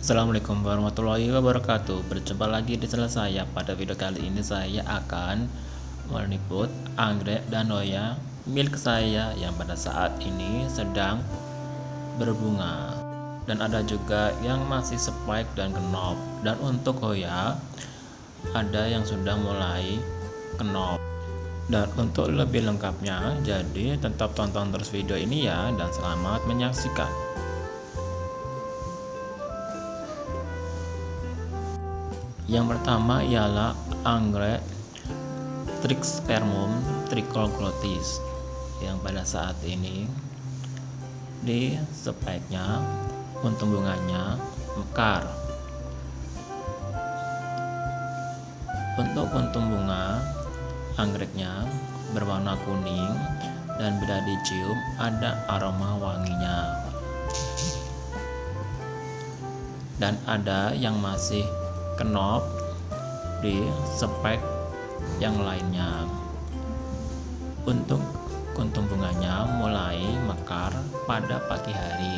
Assalamualaikum warahmatullahi wabarakatuh. Berjumpa lagi di channel saya. Pada video kali ini saya akan meliput anggrek danoya milik saya yang pada saat ini sedang berbunga, dan ada juga yang masih spike dan kenop. Dan untuk hoya ada yang sudah mulai kenop. Dan untuk lebih lengkapnya, jadi tetap tonton terus video ini ya, dan selamat menyaksikan. Yang pertama ialah anggrek Trichospermum trichoglotis yang pada saat ini di speknya untung bunganya mekar. Untuk untung bunga anggreknya berwarna kuning dan bila dicium ada aroma wanginya, dan ada yang masih kenop di spek yang lainnya. Untuk kuntum bunganya mulai mekar pada pagi hari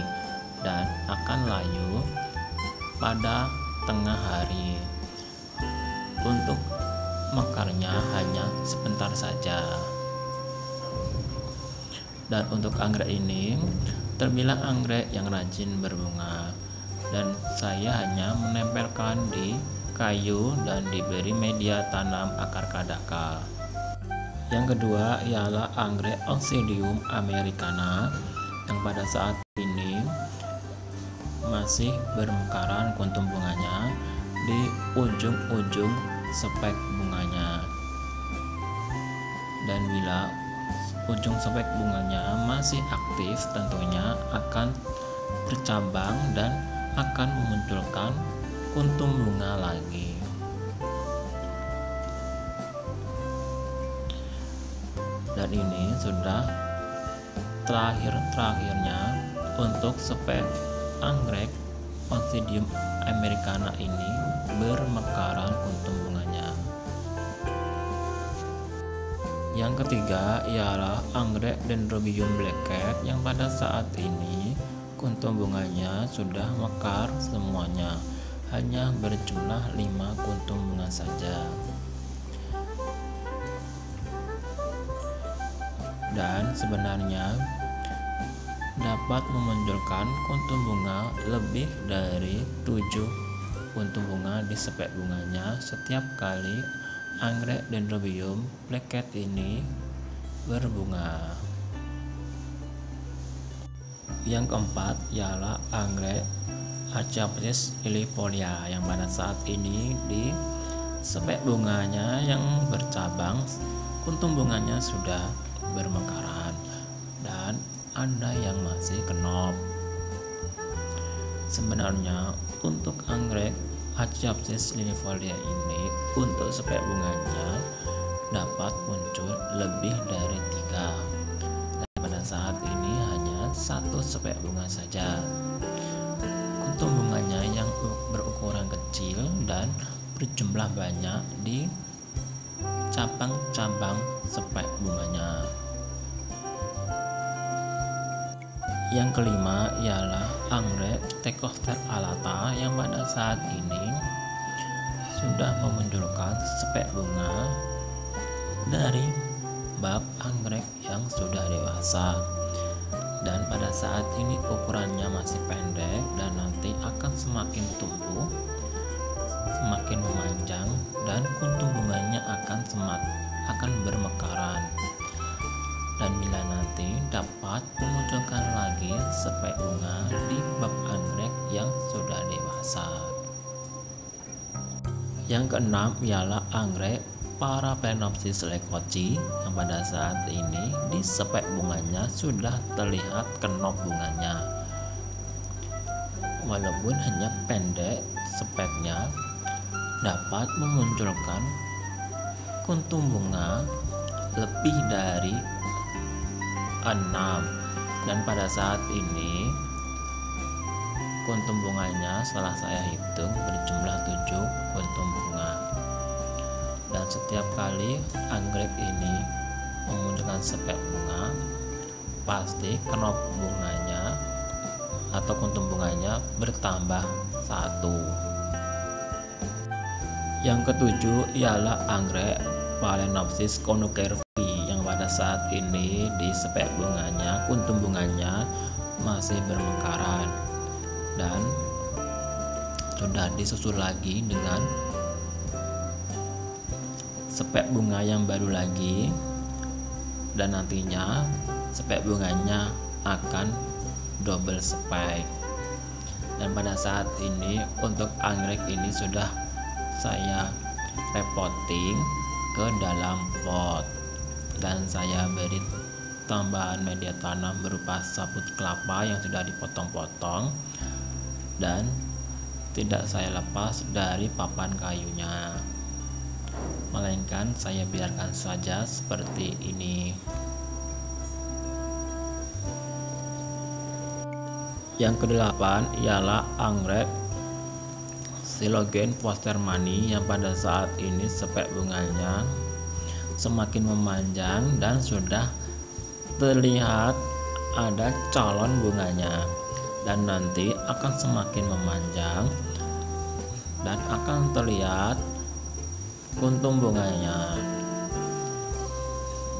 dan akan layu pada tengah hari. Untuk mekarnya hanya sebentar saja. Dan untuk anggrek ini terbilang anggrek yang rajin berbunga, dan saya hanya menempelkan di kayu dan diberi media tanam akar kadaka. Yang kedua ialah anggrek Oncidium americana yang pada saat ini masih bermekaran kuntum bunganya di ujung-ujung spek bunganya. Dan bila ujung spek bunganya masih aktif, tentunya akan bercabang dan akan memunculkan kuntum bunga lagi. Dan ini sudah terakhirnya untuk spek anggrek Oncidium americana ini bermekaran kuntum bunganya. Yang ketiga ialah anggrek Dendrobium blackhead yang pada saat ini kuntum bunganya sudah mekar semuanya, hanya berjumlah 5 kuntum bunga saja. Dan sebenarnya dapat memunculkan kuntum bunga lebih dari 7 kuntum bunga di spek bunganya setiap kali anggrek Dendrobium blackhead ini berbunga. Yang keempat ialah anggrek Aciapris lilifolia yang pada saat ini di spek bunganya yang bercabang, kuntum bunganya sudah bermekaran dan ada yang masih kenop. Sebenarnya untuk anggrek Aciapris lilifolia ini untuk spek bunganya dapat muncul lebih dari 3, dan pada saat ini hanya 1 spek bunga saja. Kuntum bunganya yang berukuran kecil dan berjumlah banyak di cabang-cabang spek bunganya. Yang kelima ialah anggrek Thecoster alata yang pada saat ini sudah memunculkan spek bunga dari bab anggrek yang sudah dewasa, dan pada saat ini ukurannya masih pendek dan nanti akan semakin tumbuh, semakin memanjang, dan kuntum bunganya akan bermekaran. Dan bila nanti dapat memunculkan lagi spek bunga di bab anggrek yang sudah dewasa. Yang keenam ialah anggrek Paraplenopsis leucoci yang pada saat ini di spek bunganya sudah terlihat kenop bunganya. Walaupun hanya pendek speknya, dapat memunculkan kuntum bunga lebih dari 6, dan pada saat ini kuntum bunganya setelah saya hitung berjumlah 7 kuntum bunga. Dan setiap kali anggrek ini memunculkan spek bunga, pasti kenop bunganya atau kuntum bunganya bertambah 1. Yang ketujuh ialah anggrek Phalaenopsis conucairvi yang pada saat ini di spek bunganya, kuntum bunganya masih bermekaran dan sudah disusul lagi dengan spek bunga yang baru lagi, dan nantinya spek bunganya akan double spek. Dan pada saat ini untuk anggrek ini sudah saya repotting ke dalam pot dan saya beri tambahan media tanam berupa sabut kelapa yang sudah dipotong-potong dan tidak saya lepas dari papan kayunya, melainkan saya biarkan saja seperti ini. Yang kedelapan ialah anggrek Silogen Forstermanni yang pada saat ini spek bunganya semakin memanjang dan sudah terlihat ada calon bunganya, dan nanti akan semakin memanjang dan akan terlihat kuntum bunganya,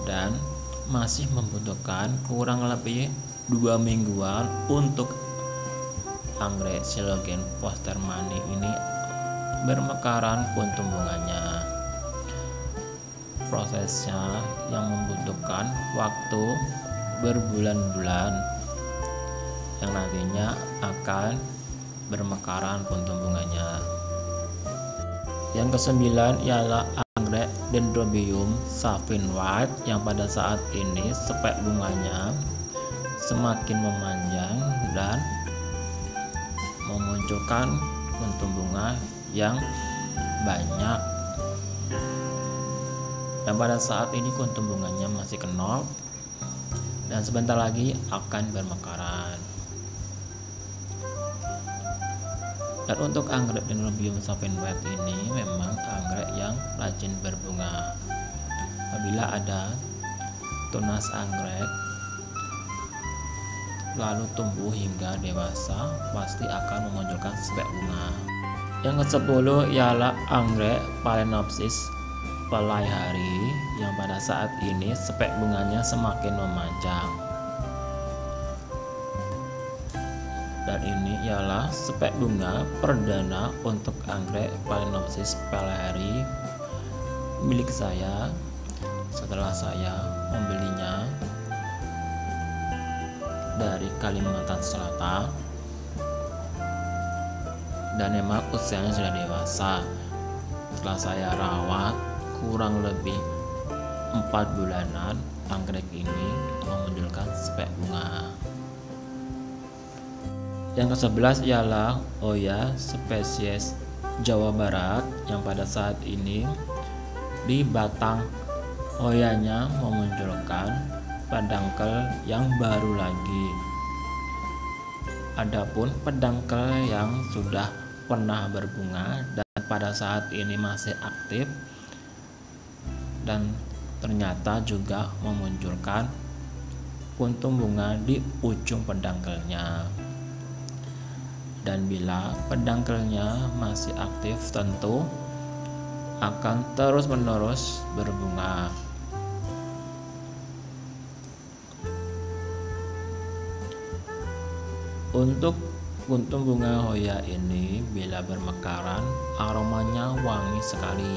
dan masih membutuhkan kurang lebih 2 mingguan untuk anggrek Silogen Forstermanni ini bermekaran kuntum bunganya. Prosesnya yang membutuhkan waktu berbulan-bulan yang nantinya akan bermekaran kuntum bunganya. Yang kesembilan ialah anggrek Dendrobium Savin-White yang pada saat ini spek bunganya semakin memanjang dan memunculkan kuntum bunga yang banyak, dan pada saat ini kuntum bunganya masih ke 0 dan sebentar lagi akan bermekaran. Dan untuk anggrek Dendrobium Savin-White ini memang anggrek yang rajin berbunga. Apabila ada tunas anggrek lalu tumbuh hingga dewasa, pasti akan memunculkan spek bunga. Yang ke-10 ialah anggrek Phalaenopsis Palaihari yang pada saat ini spek bunganya semakin memanjang. Dan ini ialah spek bunga perdana untuk anggrek Phalaenopsis Palaihari milik saya setelah saya membelinya dari Kalimantan Selatan, dan memang usianya sudah dewasa. Setelah saya rawat kurang lebih 4 bulanan, anggrek ini memunculkan spek bunga. Yang ke-11 ialah Oya spesies Jawa Barat yang pada saat ini di batang oyanya memunculkan pedangkel yang baru lagi. Adapun pedangkel yang sudah pernah berbunga dan pada saat ini masih aktif dan ternyata juga memunculkan kuntum bunga di ujung pedangkelnya. Dan bila pedangkelnya masih aktif, tentu akan terus-menerus berbunga. Untuk kuntum bunga Hoya ini bila bermekaran aromanya wangi sekali.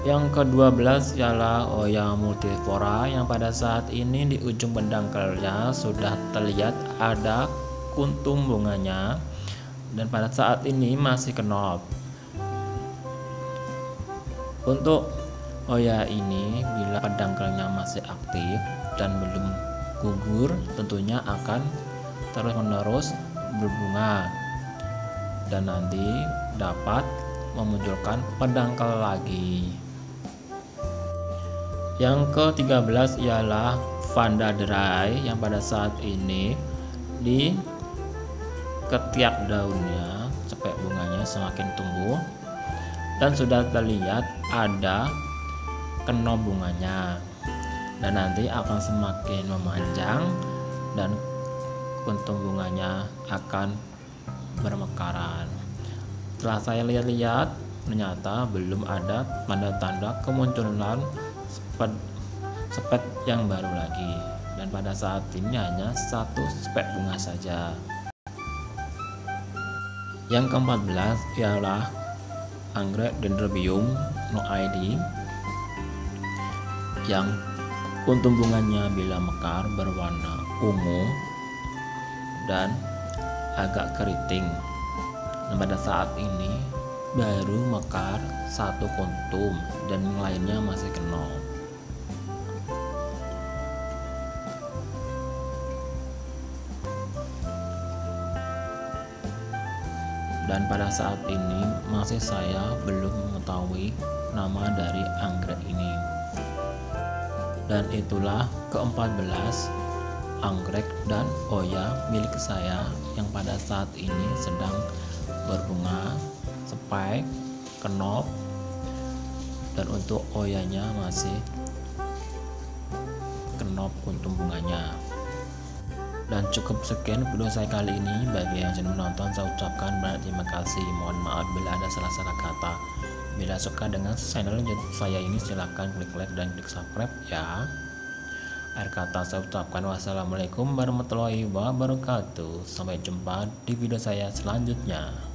Yang ke-12 ialah Hoya multiflora yang pada saat ini di ujung pedangkelnya sudah terlihat ada kuntum bunganya dan pada saat ini masih kenop. Untuk Hoya ini bila pedangkelnya masih aktif dan belum gugur, tentunya akan terus-menerus berbunga dan nanti dapat memunculkan pedangkel lagi. Yang ke-13 ialah Vanda Dry yang pada saat ini di ketiak daunnya spek bunganya semakin tumbuh dan sudah terlihat ada kenop bunganya, dan nanti akan semakin memanjang dan kuntum bunganya akan bermekaran. Setelah saya lihat-lihat, ternyata belum ada tanda-tanda kemunculan spek yang baru lagi, dan pada saat ini hanya satu spek bunga saja. Yang ke-14 ialah anggrek Dendrobium noaidi yang kuntum bunganya bila mekar berwarna ungu dan agak keriting. Dan pada saat ini baru mekar satu kuntum dan yang lainnya masih kenol. Dan pada saat ini masih saya belum mengetahui nama dari anggrek ini. Dan itulah ke-14 anggrek dan oya milik saya yang pada saat ini sedang berbunga, spike, kenop, dan untuk oyanya masih kenop kuntum bunganya. Dan cukup sekian video saya kali ini. Bagi yang sudah menonton, saya ucapkan banyak terima kasih. Mohon maaf bila ada salah-salah kata. Bila suka dengan channel YouTube saya ini, silahkan klik like dan klik subscribe ya. Akhir kata saya ucapkan wassalamualaikum warahmatullahi wabarakatuh. Sampai jumpa di video saya selanjutnya.